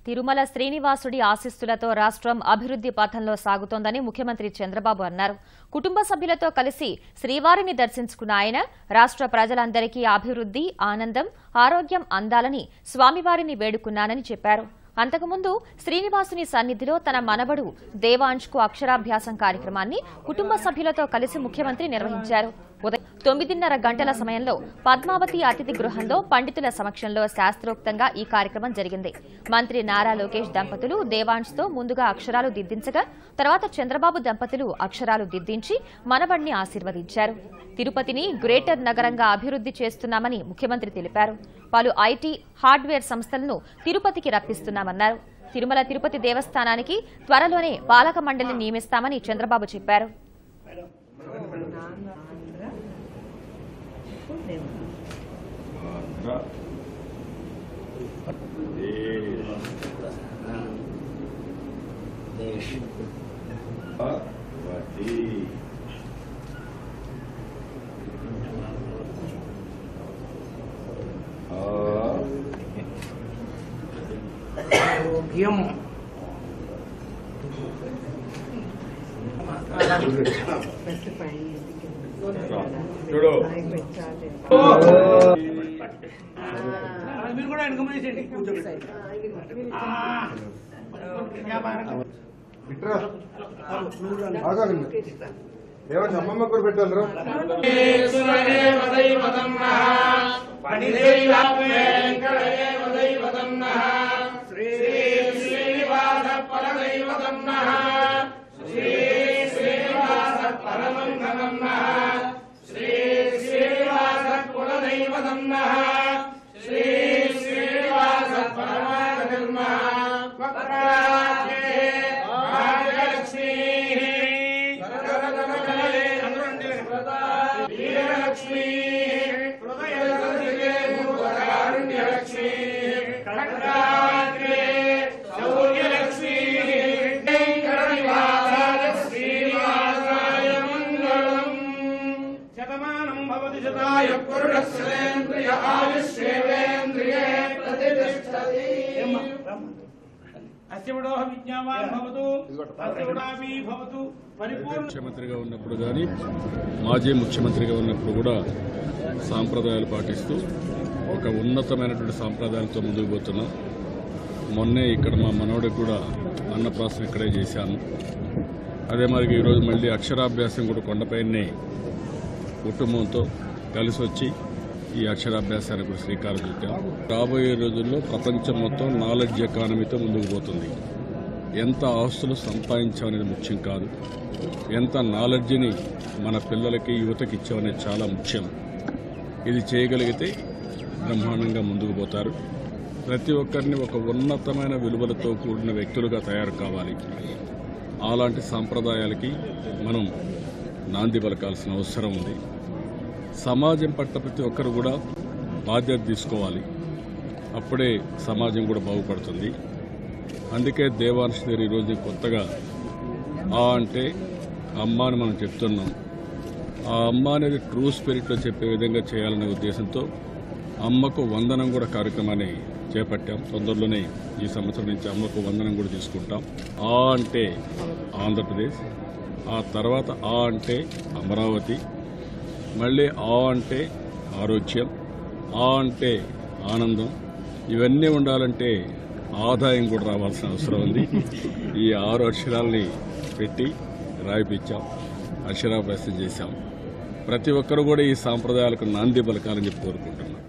తిరుమల శ్రీనివాసుడి ఆశీస్సులతో రాష్ట్రం అభివృద్ధి పథంలో సాగుతోందని ముఖ్యమంత్రి చంద్రబాబు అన్నారు. కుటుంబ సభ్యులతో కలిసి శ్రీవారిని దర్శించుకున్న ఆయన రాష్ట్ర ప్రజలందరికీ అభివృద్ధి, ఆనందం, ఆరోగ్యం అందాలని స్వామివారిని వేడుకున్నానని చెప్పారు. అంతకుముందు శ్రీనివాసుని సన్నిధిలో తన మనవడు దేవాంష్కు అక్షరాభ్యాసం కార్యక్రమాన్ని కుటుంబ సభ్యులతో కలిసి ముఖ్యమంత్రి నిర్వహించారు. ఉదయం 9:30 గంటల సమయంలో పద్మావతి అతిథి గృహంలో పండితుల సమక్షంలో శాస్త్రోక్తంగా ఈ కార్యక్రమం జరిగింది. మంత్రి నారా లోకేష్ దంపతులు దేవాంష్తో ముందుగా అక్షరాలు దిద్దించగా తర్వాత చంద్రబాబు దంపతులు అక్షరాలు దిద్దించి మనవడిని ఆశీర్వదించారు. తిరుపతిని గ్రేటర్ నగరంగా అభివృద్ధి చేస్తున్నామని ముఖ్యమంత్రి తెలిపారు. పలు ఐటీ, హార్డ్వేర్ సంస్థలను తిరుపతికి రప్పిస్తున్నామన్నారు. తిరుమల తిరుపతి దేవస్థానానికి త్వరలోనే పాలక మండలిని నియమిస్తామని చంద్రబాబు చెప్పారు. మీరు కూడా ఇన్కమ్ చేయండి. దేవాంశ్ అమ్మమ్మ కూడా పెట్టాలరా. ముఖ్యమంత్రిగా ఉన్నప్పుడు కానీ మాజీ ముఖ్యమంత్రిగా ఉన్నప్పుడు కూడా సాంప్రదాయాలు పాటిస్తూ ఒక ఉన్నతమైనటువంటి సాంప్రదాయాలతో ముందుకు పోతున్నాం. మొన్నే ఇక్కడ మా మనవడికి కూడా అన్నప్రాసన ఇక్కడే చేశాను. అదే మరి ఈరోజు మళ్ళీ అక్షరాభ్యాసం కూడా కొండపైనే కుటుంబంతో కలిసి వచ్చి ఈ అక్షరాభ్యాసానికి కూడా శ్రీకారం చుట్టాం. రాబోయే రోజుల్లో ప్రపంచం మొత్తం నాలెడ్జ్ ఎకానమీతో ముందుకు పోతుంది. ఎంత ఆస్తులు సంపాదించామనేది ముఖ్యం కాదు, ఎంత నాలెడ్జ్ని మన పిల్లలకి, యువతకి ఇచ్చామనేది చాలా ముఖ్యం. ఇది చేయగలిగితే బ్రహ్మాండంగా ముందుకు పోతారు. ప్రతి ఒక్కరిని ఒక ఉన్నతమైన విలువలతో కూడిన వ్యక్తులుగా తయారు కావాలి. అలాంటి సాంప్రదాయాలకి మనం నాంది పలకాల్సిన అవసరం ఉంది. సమాజం పట్ల ప్రతి ఒక్కరు కూడా బాధ్యత తీసుకోవాలి. అప్పుడే సమాజం కూడా బాగుపడుతుంది. అందుకే దేవాంశ్ గారు ఈరోజు కొత్తగా ఆ అంటే అమ్మ అని మనం చెప్తున్నాం. ఆ అమ్మ అనేది ట్రూ స్పిరిట్లో చెప్పే విధంగా చేయాలనే ఉద్దేశంతో అమ్మకు వందనం కూడా కార్యక్రమాన్ని చేపట్టాం. తొందరలోనే ఈ సంవత్సరం నుంచి అమ్మకు వందనం కూడా తీసుకుంటాం. ఆ అంటే ఆంధ్రప్రదేశ్, ఆ తర్వాత ఆ అంటే అమరావతి, మళ్ళీ ఆ అంటే ఆరోగ్యం, ఆ అంటే ఆనందం. ఇవన్నీ ఉండాలంటే ఆదాయం కూడా రావాల్సిన అవసరం ఉంది. ఈ 6 అక్షరాలని పెట్టి రాయిపించాం, అక్షరాభ్యాసం చేశాం. ప్రతి ఒక్కరు కూడా ఈ సాంప్రదాయాలకు నాంది పలకాలని చెప్పి కోరుకుంటున్నాం.